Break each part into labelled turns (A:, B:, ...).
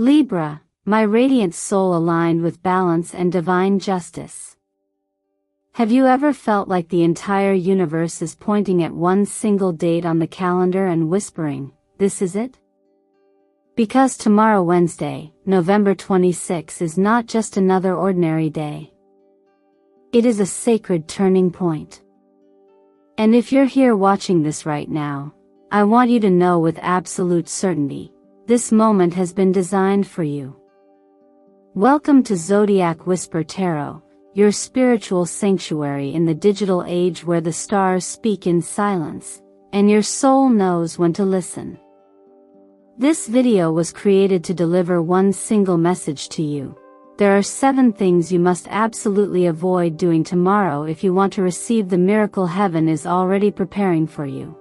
A: Libra, my radiant soul aligned with balance and divine justice. Have you ever felt like the entire universe is pointing at one single date on the calendar and whispering, "This is it"? Because tomorrow, Wednesday, November 26, is not just another ordinary day. It is a sacred turning point. And if you're here watching this right now, I want you to know with absolute certainty, this moment has been designed for you. Welcome to Zodiac Whisper Tarot, your spiritual sanctuary in the digital age where the stars speak in silence, and your soul knows when to listen. This video was created to deliver one single message to you. There are 7 things you must absolutely avoid doing tomorrow if you want to receive the miracle heaven is already preparing for you.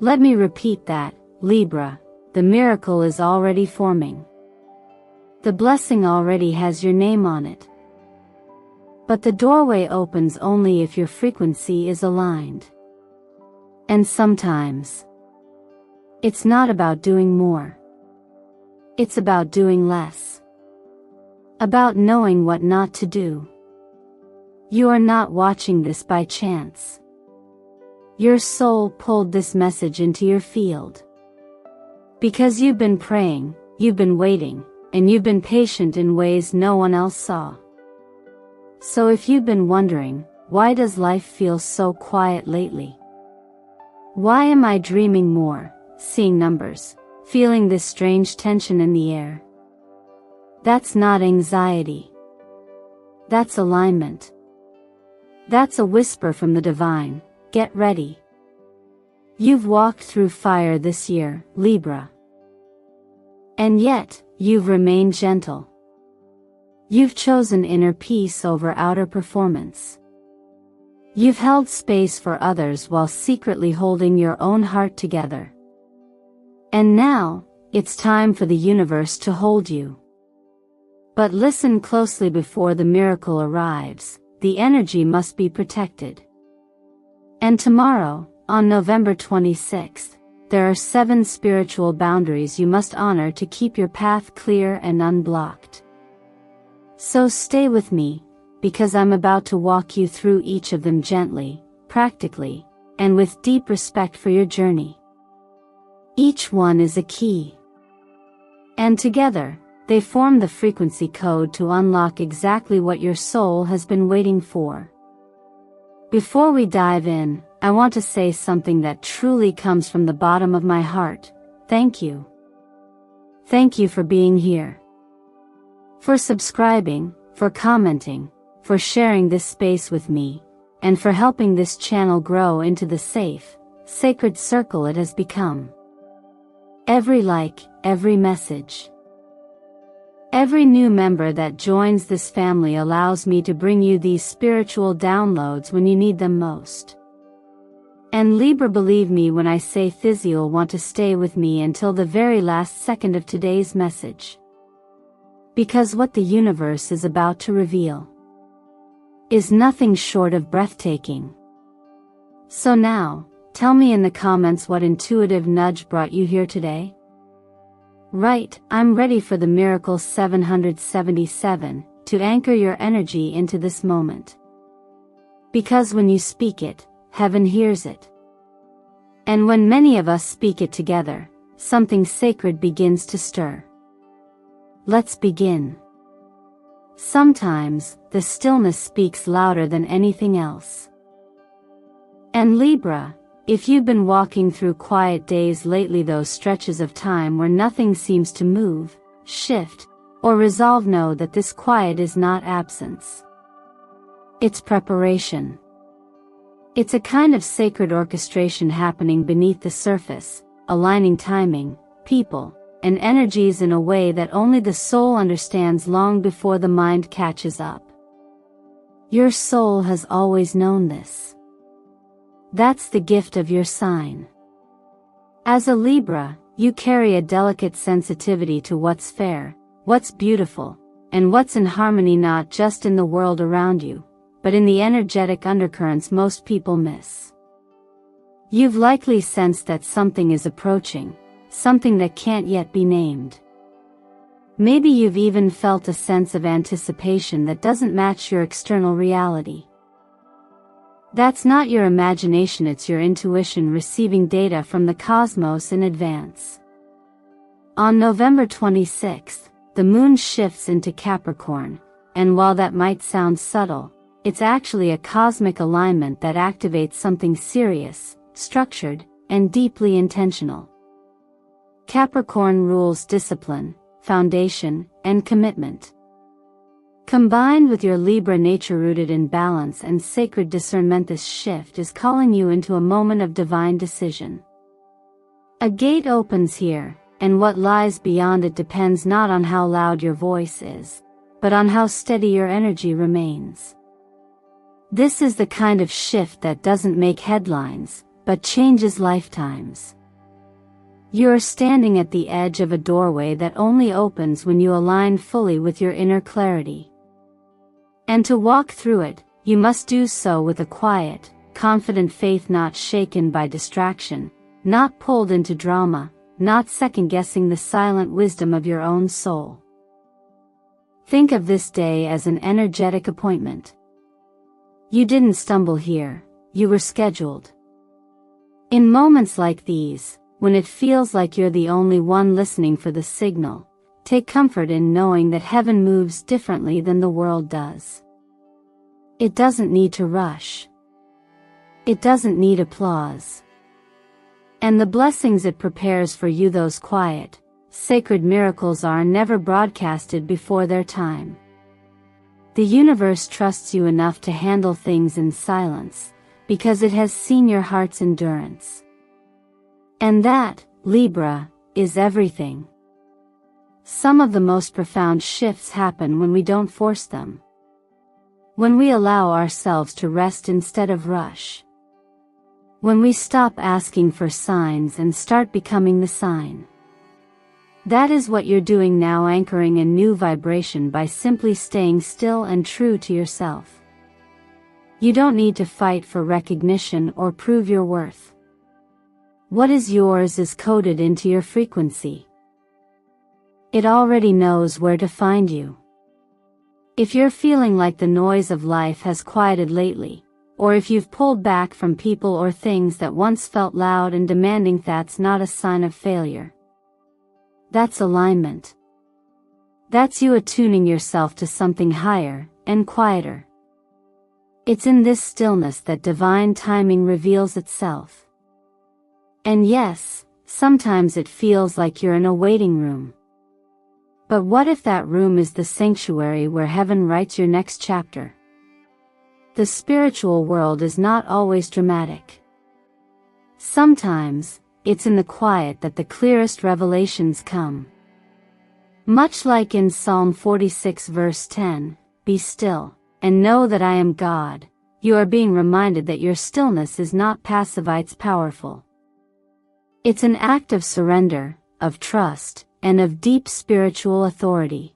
A: Let me repeat that, Libra, the miracle is already forming. The blessing already has your name on it. But the doorway opens only if your frequency is aligned. And sometimes, it's not about doing more. It's about doing less. About knowing what not to do. You are not watching this by chance. Your soul pulled this message into your field. Because you've been praying, you've been waiting, and you've been patient in ways no one else saw. So if you've been wondering, why does life feel so quiet lately? Why am I dreaming more, seeing numbers, feeling this strange tension in the air? That's not anxiety. That's alignment. That's a whisper from the divine, get ready. You've walked through fire this year, Libra. And yet, you've remained gentle. You've chosen inner peace over outer performance. You've held space for others while secretly holding your own heart together. And now, it's time for the universe to hold you. But listen closely before the miracle arrives, the energy must be protected. And tomorrow, on November 26th, there are 7 spiritual boundaries you must honor to keep your path clear and unblocked. So stay with me, because I'm about to walk you through each of them gently, practically, and with deep respect for your journey. Each one is a key. And together, they form the frequency code to unlock exactly what your soul has been waiting for. Before we dive in, I want to say something that truly comes from the bottom of my heart. Thank you. Thank you for being here. For subscribing, for commenting, for sharing this space with me, and for helping this channel grow into the safe, sacred circle it has become. Every like, every message, every new member that joins this family allows me to bring you these spiritual downloads when you need them most. And Libra, believe me when I say you'll want to stay with me until the very last second of today's message. Because what the universe is about to reveal is nothing short of breathtaking. So now, tell me in the comments what intuitive nudge brought you here today? Right, I'm ready for the miracle 777, to anchor your energy into this moment. Because when you speak it, heaven hears it. And when many of us speak it together, something sacred begins to stir. Let's begin. Sometimes, the stillness speaks louder than anything else. And Libra, if you've been walking through quiet days lately, those stretches of time where nothing seems to move, shift, or resolve, know that this quiet is not absence. It's preparation. It's a kind of sacred orchestration happening beneath the surface, aligning timing, people, and energies in a way that only the soul understands long before the mind catches up. Your soul has always known this. That's the gift of your sign. As a Libra, you carry a delicate sensitivity to what's fair, what's beautiful, and what's in harmony, not just in the world around you, but in the energetic undercurrents most people miss. You've likely sensed that something is approaching, something that can't yet be named. Maybe you've even felt a sense of anticipation that doesn't match your external reality. That's not your imagination, it's your intuition receiving data from the cosmos in advance. On November 26th, the moon shifts into Capricorn, and while that might sound subtle, it's actually a cosmic alignment that activates something serious, structured, and deeply intentional. Capricorn rules discipline, foundation, and commitment. Combined with your Libra nature rooted in balance and sacred discernment, this shift is calling you into a moment of divine decision. A gate opens here, and what lies beyond it depends not on how loud your voice is, but on how steady your energy remains. This is the kind of shift that doesn't make headlines, but changes lifetimes. You're standing at the edge of a doorway that only opens when you align fully with your inner clarity. And to walk through it, you must do so with a quiet, confident faith, not shaken by distraction, not pulled into drama, not second-guessing the silent wisdom of your own soul. Think of this day as an energetic appointment. You didn't stumble here, you were scheduled. In moments like these, when it feels like you're the only one listening for the signal, take comfort in knowing that heaven moves differently than the world does. It doesn't need to rush. It doesn't need applause. And the blessings it prepares for you, those quiet, sacred miracles, are never broadcasted before their time. The universe trusts you enough to handle things in silence, because it has seen your heart's endurance. And that, Libra, is everything. Some of the most profound shifts happen when we don't force them. When we allow ourselves to rest instead of rush. When we stop asking for signs and start becoming the sign. That is what you're doing now, anchoring a new vibration by simply staying still and true to yourself. You don't need to fight for recognition or prove your worth. What is yours is coded into your frequency. It already knows where to find you. If you're feeling like the noise of life has quieted lately, or if you've pulled back from people or things that once felt loud and demanding, that's not a sign of failure. That's alignment. That's you attuning yourself to something higher and quieter. It's in this stillness that divine timing reveals itself. And yes, sometimes it feels like you're in a waiting room. But what if that room is the sanctuary where heaven writes your next chapter? The spiritual world is not always dramatic. Sometimes, it's in the quiet that the clearest revelations come. Much like in Psalm 46 verse 10, "Be still, and know that I am God," you are being reminded that your stillness is not passive, it's powerful. It's an act of surrender, of trust, and of deep spiritual authority.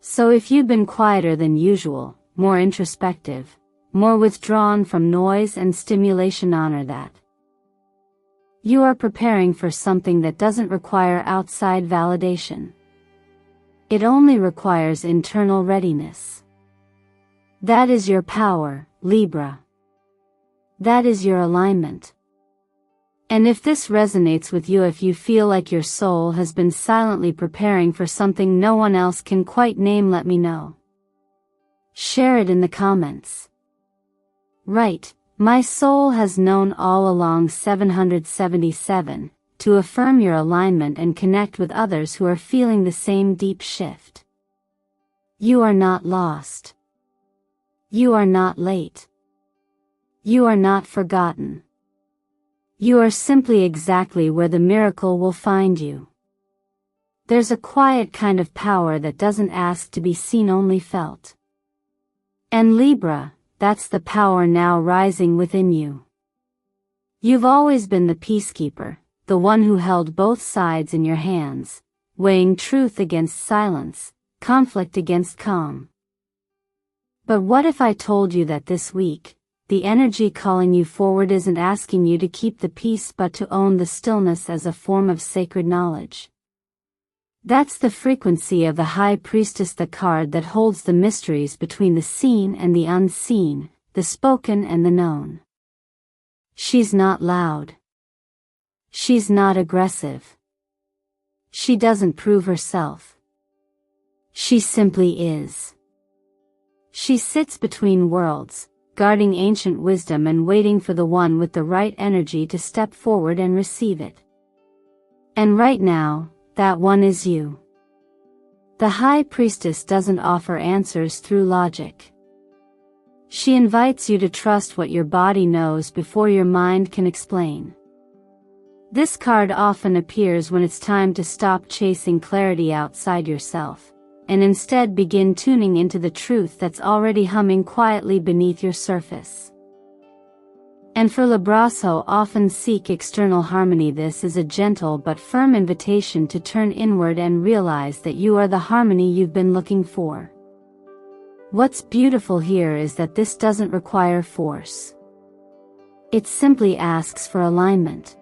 A: So if you've been quieter than usual, more introspective, more withdrawn from noise and stimulation, honor that. You are preparing for something that doesn't require outside validation. It only requires internal readiness. That is your power, Libra. That is your alignment. And if this resonates with you, if you feel like your soul has been silently preparing for something no one else can quite name, let me know. Share it in the comments. Write, "My soul has known all along 777, to affirm your alignment and connect with others who are feeling the same deep shift. You are not lost. You are not late. You are not forgotten. You are simply exactly where the miracle will find you." There's a quiet kind of power that doesn't ask to be seen, only felt. And Libra, that's the power now rising within you. You've always been the peacekeeper, the one who held both sides in your hands, weighing truth against silence, conflict against calm. But what if I told you that this week, the energy calling you forward isn't asking you to keep the peace but to own the stillness as a form of sacred knowledge? That's the frequency of the High Priestess, the card that holds the mysteries between the seen and the unseen, the spoken and the known. She's not loud. She's not aggressive. She doesn't prove herself. She simply is. She sits between worlds, guarding ancient wisdom and waiting for the one with the right energy to step forward and receive it. And right now, that one is you. The High Priestess doesn't offer answers through logic. She invites you to trust what your body knows before your mind can explain. This card often appears when it's time to stop chasing clarity outside yourself, and instead begin tuning into the truth that's already humming quietly beneath your surface. And for Libras who often seek external harmony, this is a gentle but firm invitation to turn inward and realize that you are the harmony you've been looking for. What's beautiful here is that this doesn't require force. It simply asks for alignment.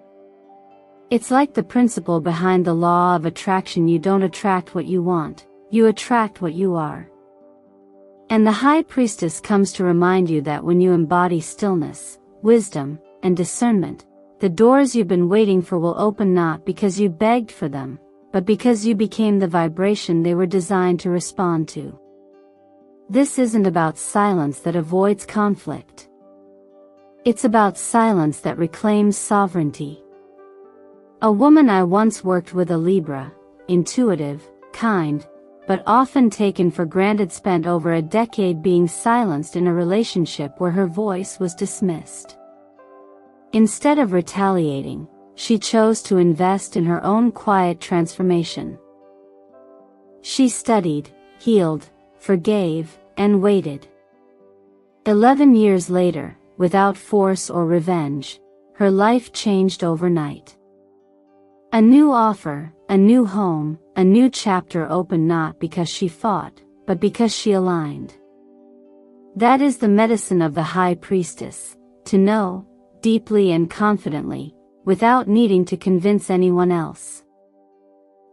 A: It's like the principle behind the law of attraction: you don't attract what you want, you attract what you are. And the High Priestess comes to remind you that when you embody stillness, wisdom, and discernment, the doors you've been waiting for will open, not because you begged for them, but because you became the vibration they were designed to respond to. This isn't about silence that avoids conflict. It's about silence that reclaims sovereignty. A woman I once worked with, a Libra, intuitive, kind, but often taken for granted, spent over a decade being silenced in a relationship where her voice was dismissed. Instead of retaliating, she chose to invest in her own quiet transformation. She studied, healed, forgave, and waited. 11 years later, without force or revenge, her life changed overnight. A new offer, a new home, a new chapter opened, not because she fought, but because she aligned. That is the medicine of the High Priestess, to know, deeply and confidently, without needing to convince anyone else.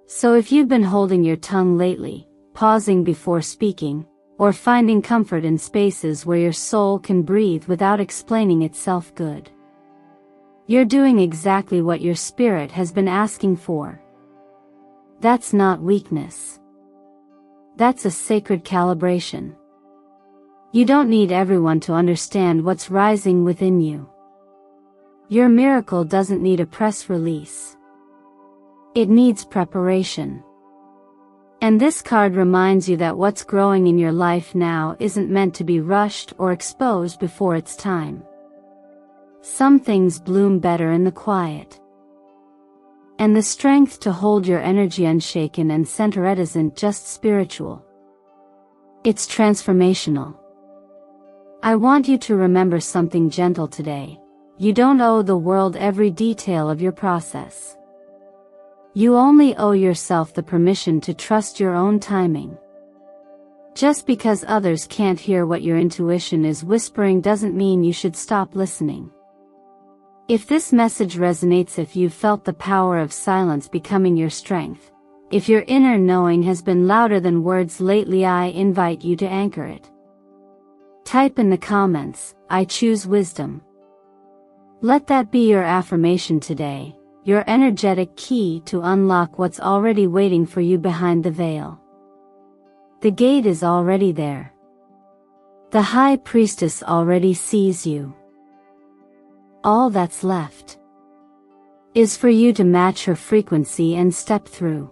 A: So if you've been holding your tongue lately, pausing before speaking, or finding comfort in spaces where your soul can breathe without explaining itself, good. You're doing exactly what your spirit has been asking for. That's not weakness. That's a sacred calibration. You don't need everyone to understand what's rising within you. Your miracle doesn't need a press release. It needs preparation. And this card reminds you that what's growing in your life now isn't meant to be rushed or exposed before its time. Some things bloom better in the quiet. And the strength to hold your energy unshaken and center it isn't just spiritual. It's transformational. I want you to remember something gentle today. You don't owe the world every detail of your process. You only owe yourself the permission to trust your own timing. Just because others can't hear what your intuition is whispering doesn't mean you should stop listening. If this message resonates, if you've felt the power of silence becoming your strength, if your inner knowing has been louder than words lately, I invite you to anchor it. Type in the comments, "I choose wisdom." Let that be your affirmation today, your energetic key to unlock what's already waiting for you behind the veil. The gate is already there. The High Priestess already sees you. All that's left is for you to match her frequency and step through.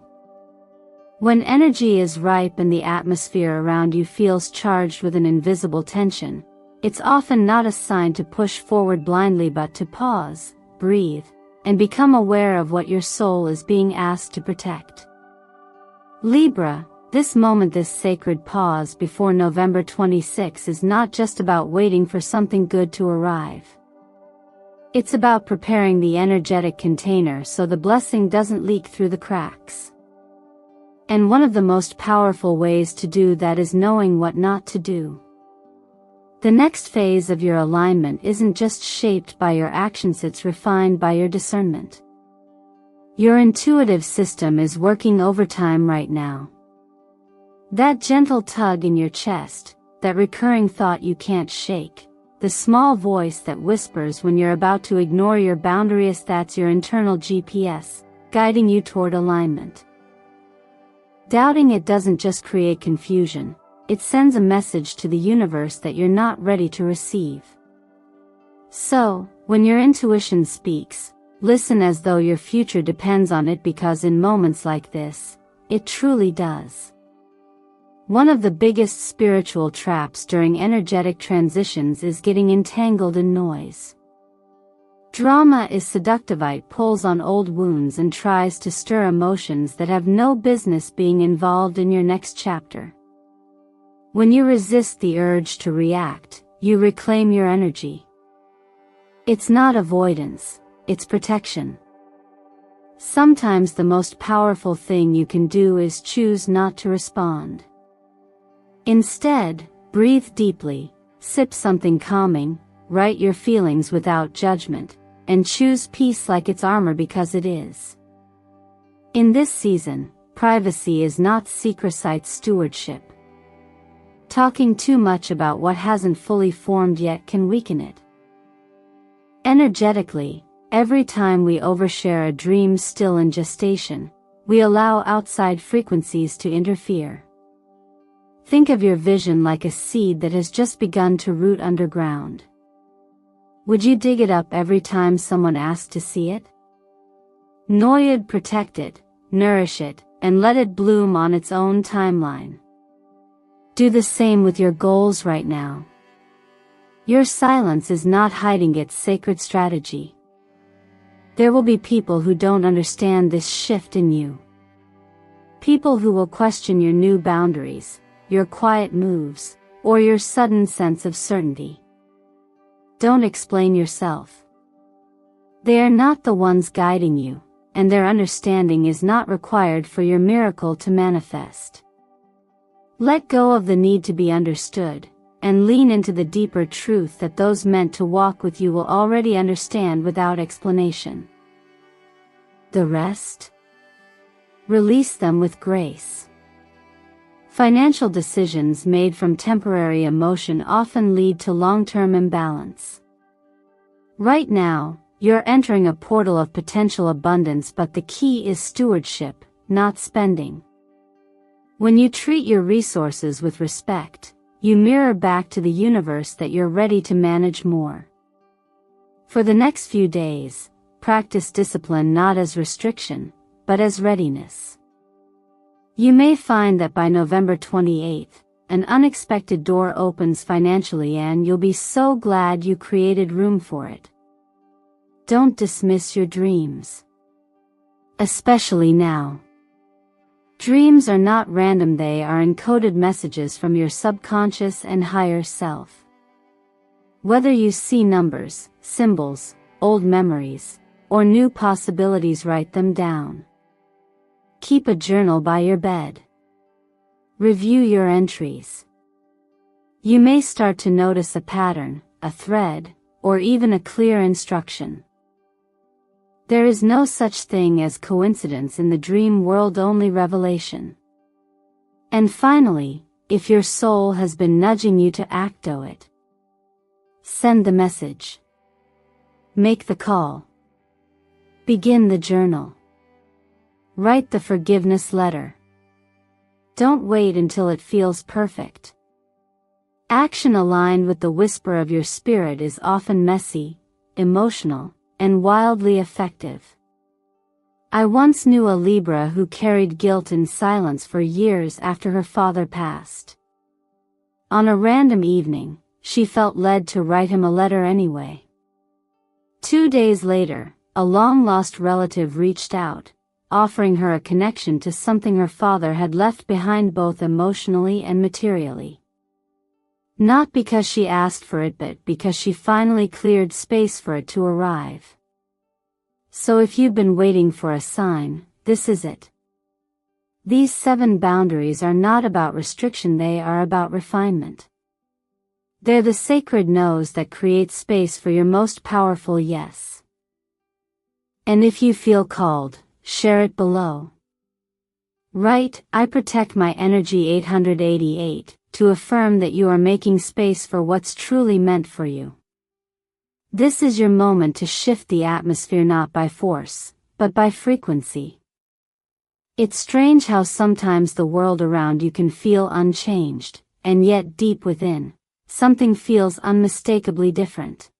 A: When energy is ripe and the atmosphere around you feels charged with an invisible tension, it's often not a sign to push forward blindly, but to pause, breathe, and become aware of what your soul is being asked to protect. Libra, this moment, this sacred pause before November 26 is not just about waiting for something good to arrive. It's about preparing the energetic container so the blessing doesn't leak through the cracks. And one of the most powerful ways to do that is knowing what not to do. The next phase of your alignment isn't just shaped by your actions, it's refined by your discernment. Your intuitive system is working overtime right now. That gentle tug in your chest, that recurring thought you can't shake, the small voice that whispers when you're about to ignore your boundaries, that's your internal GPS, guiding you toward alignment. Doubting it doesn't just create confusion, it sends a message to the universe that you're not ready to receive. So, when your intuition speaks, listen as though your future depends on it, because in moments like this, it truly does. One of the biggest spiritual traps during energetic transitions is getting entangled in noise. Drama is seductive. It pulls on old wounds and tries to stir emotions that have no business being involved in your next chapter. When you resist the urge to react, you reclaim your energy. It's not avoidance, it's protection. Sometimes the most powerful thing you can do is choose not to respond. Instead, breathe deeply, sip something calming, write your feelings without judgment, and choose peace like it's armor, because it is. In this season, privacy is not secret stewardship. Talking too much about what hasn't fully formed yet can weaken it. Energetically, every time we overshare a dream still in gestation, we allow outside frequencies to interfere. Think of your vision like a seed that has just begun to root underground. Would you dig it up every time someone asked to see it? No, you'd protect it, nourish it, and let it bloom on its own timeline. Do the same with your goals right now. Your silence is not hiding its sacred strategy. There will be people who don't understand this shift in you. People who will question your new boundaries, your quiet moves, or your sudden sense of certainty. Don't explain yourself. They are not the ones guiding you, and their understanding is not required for your miracle to manifest. Let go of the need to be understood, and lean into the deeper truth that those meant to walk with you will already understand without explanation. The rest? Release them with grace. Financial decisions made from temporary emotion often lead to long-term imbalance. Right now, you're entering a portal of potential abundance, but the key is stewardship, not spending. When you treat your resources with respect, you mirror back to the universe that you're ready to manage more. For the next few days, practice discipline not as restriction, but as readiness. You may find that by November 28th, an unexpected door opens financially, and you'll be so glad you created room for it. Don't dismiss your dreams. Especially now. Dreams are not random, they are encoded messages from your subconscious and higher self. Whether you see numbers, symbols, old memories, or new possibilities, write them down. Keep a journal by your bed. Review your entries. You may start to notice a pattern, a thread, or even a clear instruction. There is no such thing as coincidence in the dream world, only revelation. And finally, if your soul has been nudging you to act, do it. Send the message. Make the call. Begin the journal. Write the forgiveness letter. Don't wait until it feels perfect. Action aligned with the whisper of your spirit is often messy, emotional, and wildly effective. I once knew a Libra who carried guilt in silence for years after her father passed. On a random evening, she felt led to write him a letter anyway. 2 days later, a long-lost relative reached out, offering her a connection to something her father had left behind, both emotionally and materially. Not because she asked for it, but because she finally cleared space for it to arrive. So if you've been waiting for a sign, this is it. These 7 boundaries are not about restriction, they are about refinement. They're the sacred no's that create space for your most powerful yes. And if you feel called, share it below. Write, I protect my energy 888, to affirm that you are making space for what's truly meant for you. This is your moment to shift the atmosphere not by force, but by frequency. It's strange how sometimes the world around you can feel unchanged, and yet deep within, something feels unmistakably different.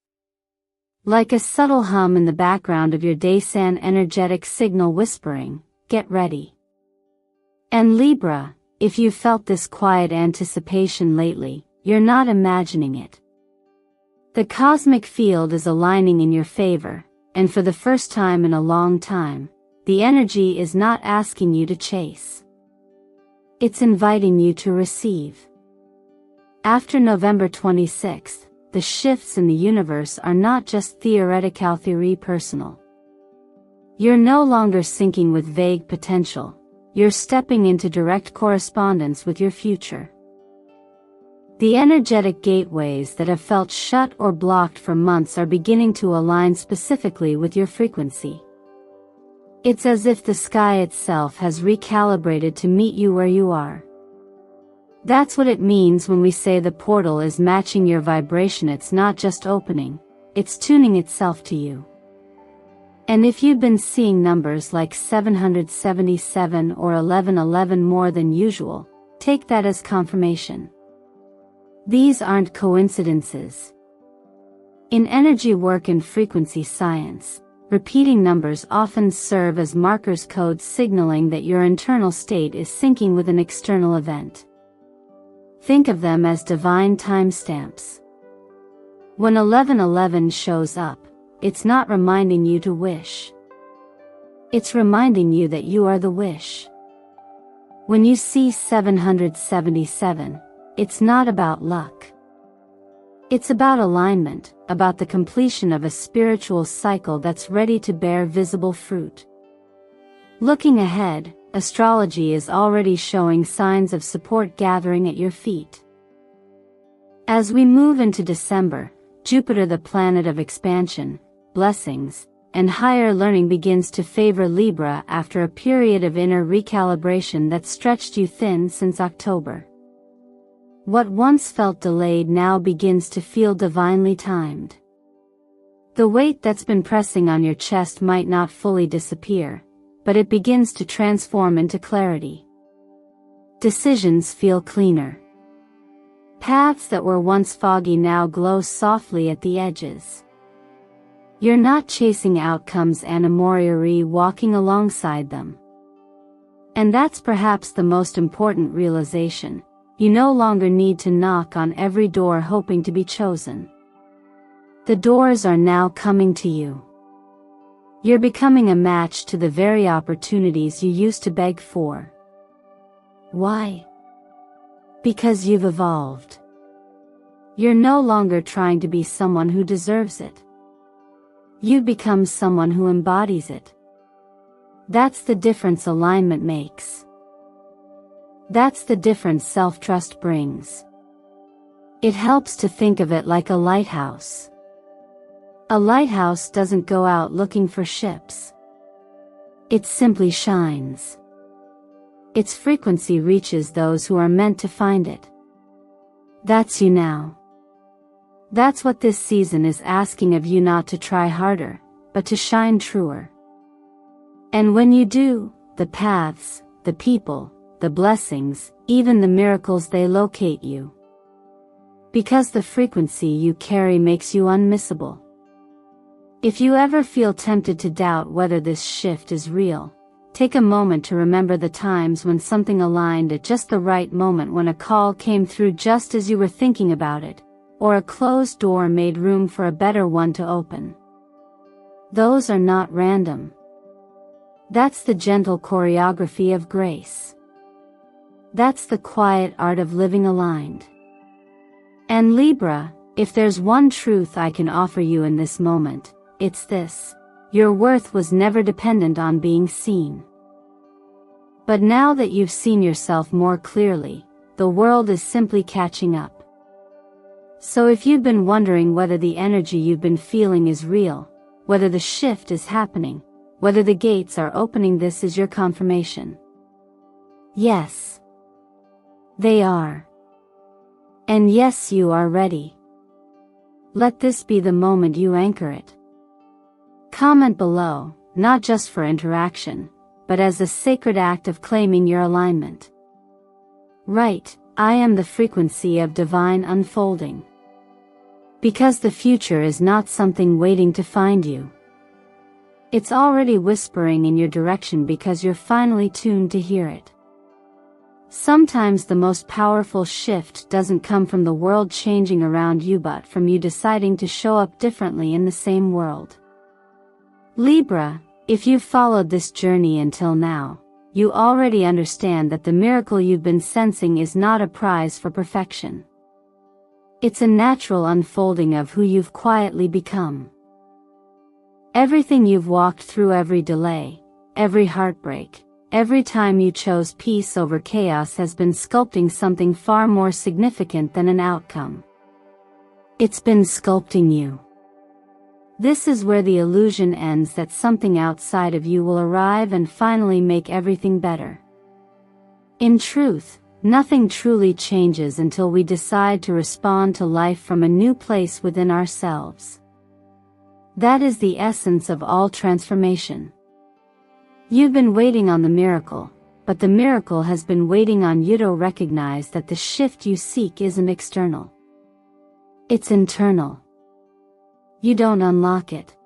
A: Like a subtle hum in the background of your day's energetic signal whispering, get ready. And Libra, if you've felt this quiet anticipation lately, you're not imagining it. The cosmic field is aligning in your favor, and for the first time in a long time, the energy is not asking you to chase. It's inviting you to receive. After November 26th, the shifts in the universe are not just theoretically personal. You're no longer syncing with vague potential, you're stepping into direct correspondence with your future. The energetic gateways that have felt shut or blocked for months are beginning to align specifically with your frequency. It's as if the sky itself has recalibrated to meet you where you are. That's what it means when we say the portal is matching your vibration. It's not just opening, it's tuning itself to you. And if you've been seeing numbers like 777 or 1111 more than usual, take that as confirmation. These aren't coincidences. In energy work and frequency science, repeating numbers often serve as markers, codes signaling that your internal state is syncing with an external event. Think of them as divine timestamps. When 1111 shows up, it's not reminding you to wish. It's reminding you that you are the wish. When you see 777, it's not about luck. It's about alignment, about the completion of a spiritual cycle that's ready to bear visible fruit. Looking ahead, astrology is already showing signs of support gathering at your feet. As we move into December, Jupiter, the planet of expansion, blessings, and higher learning, begins to favor Libra after a period of inner recalibration that stretched you thin since October. What once felt delayed now begins to feel divinely timed. The weight that's been pressing on your chest might not fully disappear, but it begins to transform into clarity. Decisions feel cleaner. Paths that were once foggy now glow softly at the edges. You're not chasing outcomes anymore, walking alongside them. And that's perhaps the most important realization. You no longer need to knock on every door hoping to be chosen. The doors are now coming to you. You're becoming a match to the very opportunities you used to beg for. Why? Because you've evolved. You're no longer trying to be someone who deserves it. You've become someone who embodies it. That's the difference alignment makes. That's the difference self-trust brings. It helps to think of it like a lighthouse. A lighthouse doesn't go out looking for ships. It simply shines. Its frequency reaches those who are meant to find it. That's you now. That's what this season is asking of you, not to try harder, but to shine truer. And when you do, the paths, the people, the blessings, even the miracles, they locate you. Because the frequency you carry makes you unmissable. If you ever feel tempted to doubt whether this shift is real, take a moment to remember the times when something aligned at just the right moment, when a call came through just as you were thinking about it, or a closed door made room for a better one to open. Those are not random. That's the gentle choreography of grace. That's the quiet art of living aligned. And Libra, if there's one truth I can offer you in this moment, it's this: your worth was never dependent on being seen. But now that you've seen yourself more clearly, the world is simply catching up. So if you've been wondering whether the energy you've been feeling is real, whether the shift is happening, whether the gates are opening. This is your confirmation. Yes, they are. And yes, you are ready. Let this be the moment you anchor it. Comment below, not just for interaction, but as a sacred act of claiming your alignment. Write, I am the frequency of divine unfolding. Because the future is not something waiting to find you. It's already whispering in your direction because you're finally tuned to hear it. Sometimes the most powerful shift doesn't come from the world changing around you but from you deciding to show up differently in the same world. Libra, if you've followed this journey until now, you already understand that the miracle you've been sensing is not a prize for perfection. It's a natural unfolding of who you've quietly become. Everything you've walked through, every delay, every heartbreak, every time you chose peace over chaos has been sculpting something far more significant than an outcome. It's been sculpting you. This is where the illusion ends that something outside of you will arrive and finally make everything better. In truth, nothing truly changes until we decide to respond to life from a new place within ourselves. That is the essence of all transformation. You've been waiting on the miracle, but the miracle has been waiting on you to recognize that the shift you seek isn't external. It's internal. You don't unlock it.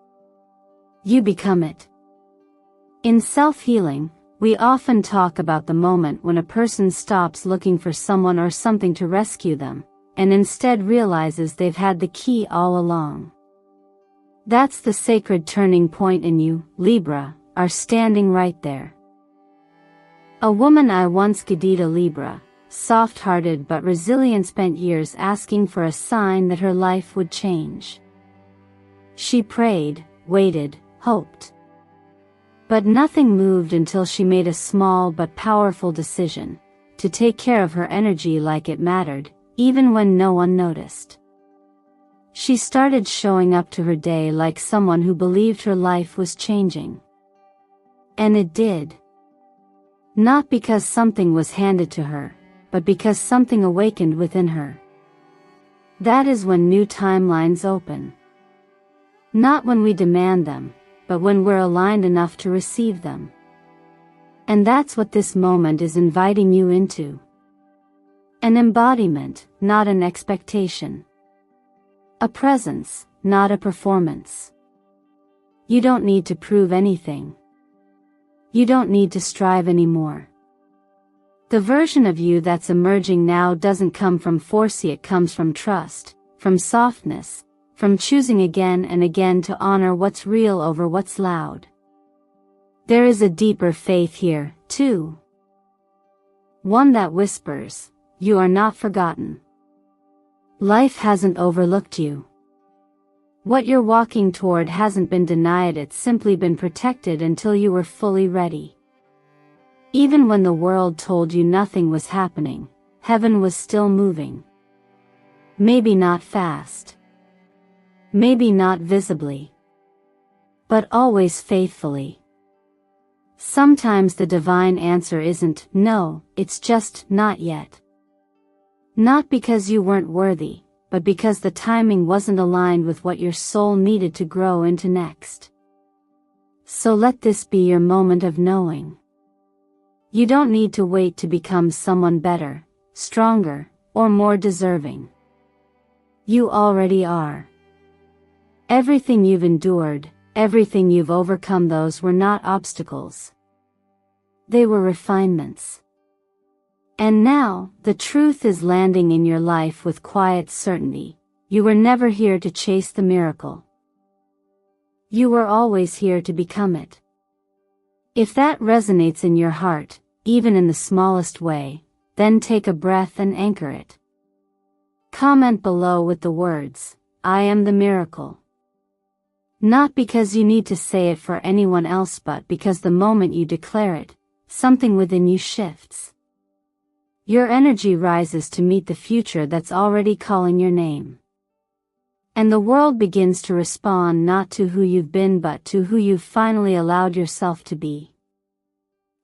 A: You become it. In self-healing, we often talk about the moment when a person stops looking for someone or something to rescue them, and instead realizes they've had the key all along. That's the sacred turning point, and you, Libra, are standing right there. A woman I once guided, a Libra, soft-hearted but resilient, spent years asking for a sign that her life would change. She prayed, waited, hoped. But nothing moved until she made a small but powerful decision, to take care of her energy like it mattered, even when no one noticed. She started showing up to her day like someone who believed her life was changing. And it did. Not because something was handed to her, but because something awakened within her. That is when new timelines open. Not when we demand them, but when we're aligned enough to receive them. And that's what this moment is inviting you into. An embodiment, not an expectation. A presence, not a performance. You don't need to prove anything. You don't need to strive anymore. The version of you that's emerging now doesn't come from force, it comes from trust, from softness, from choosing again and again to honor what's real over what's loud. There is a deeper faith here, too. One that whispers, you are not forgotten. Life hasn't overlooked you. What you're walking toward hasn't been denied, it's simply been protected until you were fully ready. Even when the world told you nothing was happening, heaven was still moving. Maybe not fast. Maybe not visibly. But always faithfully. Sometimes the divine answer isn't no, it's just not yet. Not because you weren't worthy, but because the timing wasn't aligned with what your soul needed to grow into next. So let this be your moment of knowing. You don't need to wait to become someone better, stronger, or more deserving. You already are. Everything you've endured, everything you've overcome, those were not obstacles. They were refinements. And now, the truth is landing in your life with quiet certainty. You were never here to chase the miracle. You were always here to become it. If that resonates in your heart, even in the smallest way, then take a breath and anchor it. Comment below with the words, I am the miracle. Not because you need to say it for anyone else, but because the moment you declare it, something within you shifts. Your energy rises to meet the future that's already calling your name. And the world begins to respond not to who you've been but to who you've finally allowed yourself to be.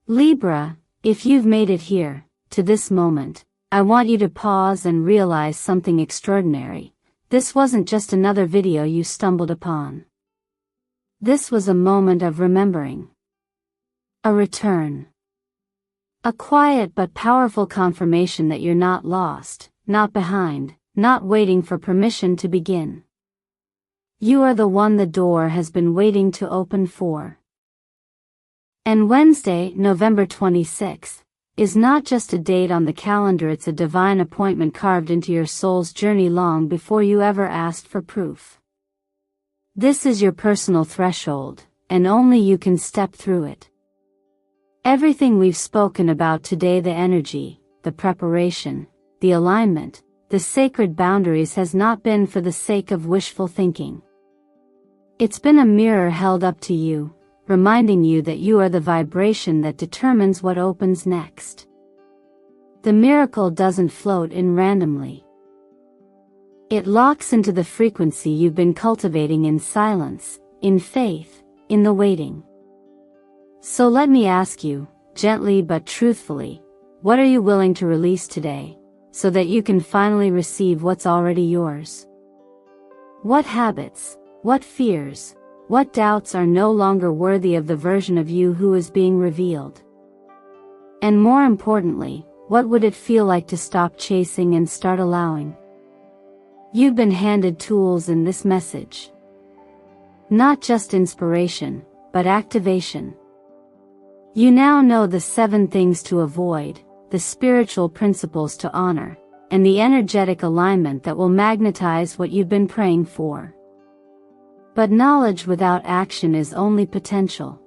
A: Libra, if you've made it here, to this moment, I want you to pause and realize something extraordinary. This wasn't just another video you stumbled upon. This was a moment of remembering. A return. A quiet but powerful confirmation that you're not lost, not behind, not waiting for permission to begin. You are the one the door has been waiting to open for. And Wednesday, November 26th, is not just a date on the calendar, it's a divine appointment carved into your soul's journey long before you ever asked for proof. This is your personal threshold, and only you can step through it. Everything we've spoken about today, the energy, the preparation, the alignment, the sacred boundaries, has not been for the sake of wishful thinking. It's been a mirror held up to you, reminding you that you are the vibration that determines what opens next. The miracle doesn't float in randomly. It locks into the frequency you've been cultivating in silence, in faith, in the waiting. So let me ask you, gently but truthfully, what are you willing to release today, so that you can finally receive what's already yours? What habits, what fears, what doubts are no longer worthy of the version of you who is being revealed? And more importantly, what would it feel like to stop chasing and start allowing? You've been handed tools in this message. Not just inspiration, but activation. You now know the 7 things to avoid, the spiritual principles to honor, and the energetic alignment that will magnetize what you've been praying for. But knowledge without action is only potential.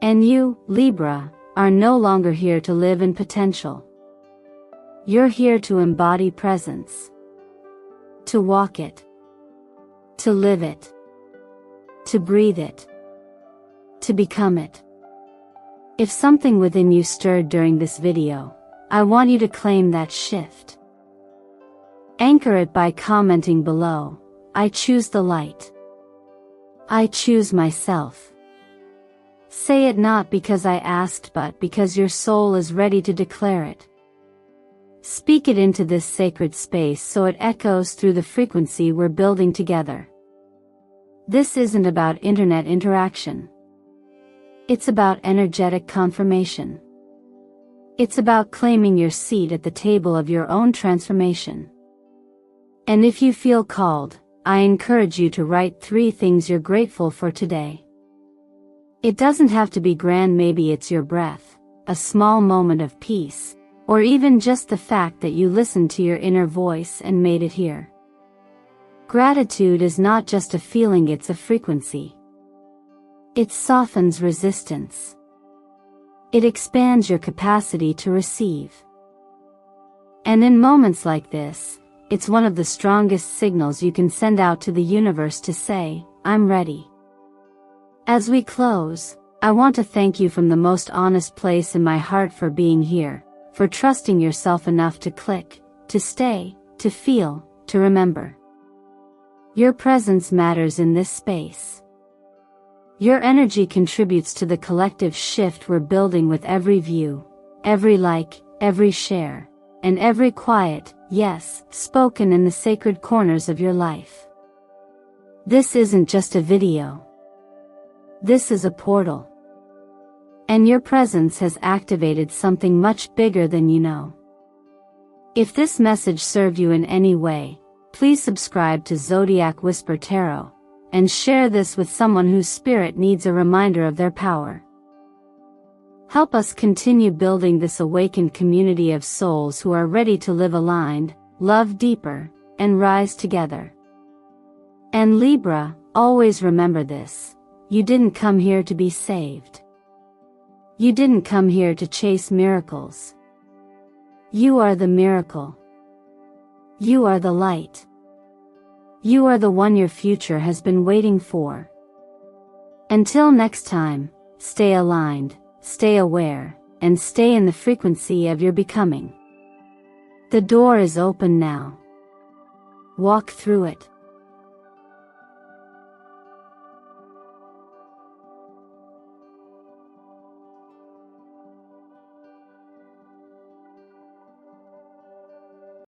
A: And you, Libra, are no longer here to live in potential. You're here to embody presence. To walk it. To live it. To breathe it. To become it. If something within you stirred during this video, I want you to claim that shift. Anchor it by commenting below, I choose the light. I choose myself. Say it not because I asked but because your soul is ready to declare it. Speak it into this sacred space so it echoes through the frequency we're building together. This isn't about internet interaction. It's about energetic confirmation. It's about claiming your seat at the table of your own transformation. And if you feel called, I encourage you to write 3 things you're grateful for today. It doesn't have to be grand, maybe it's your breath, a small moment of peace, or even just the fact that you listened to your inner voice and made it here. Gratitude is not just a feeling, it's a frequency. It softens resistance. It expands your capacity to receive. And in moments like this, it's one of the strongest signals you can send out to the universe to say, I'm ready. As we close, I want to thank you from the most honest place in my heart for being here, for trusting yourself enough to click, to stay, to feel, to remember. Your presence matters in this space. Your energy contributes to the collective shift we're building with every view, every like, every share, and every quiet, yes, spoken in the sacred corners of your life. This isn't just a video. This is a portal. And your presence has activated something much bigger than you know. If this message served you in any way, please subscribe to Zodiac Whisper Tarot, and share this with someone whose spirit needs a reminder of their power. Help us continue building this awakened community of souls who are ready to live aligned, love deeper, and rise together. And Libra, always remember this: you didn't come here to be saved. You didn't come here to chase miracles. You are the miracle. You are the light. You are the one your future has been waiting for. Until next time, stay aligned, stay aware, and stay in the frequency of your becoming. The door is open now. Walk through it.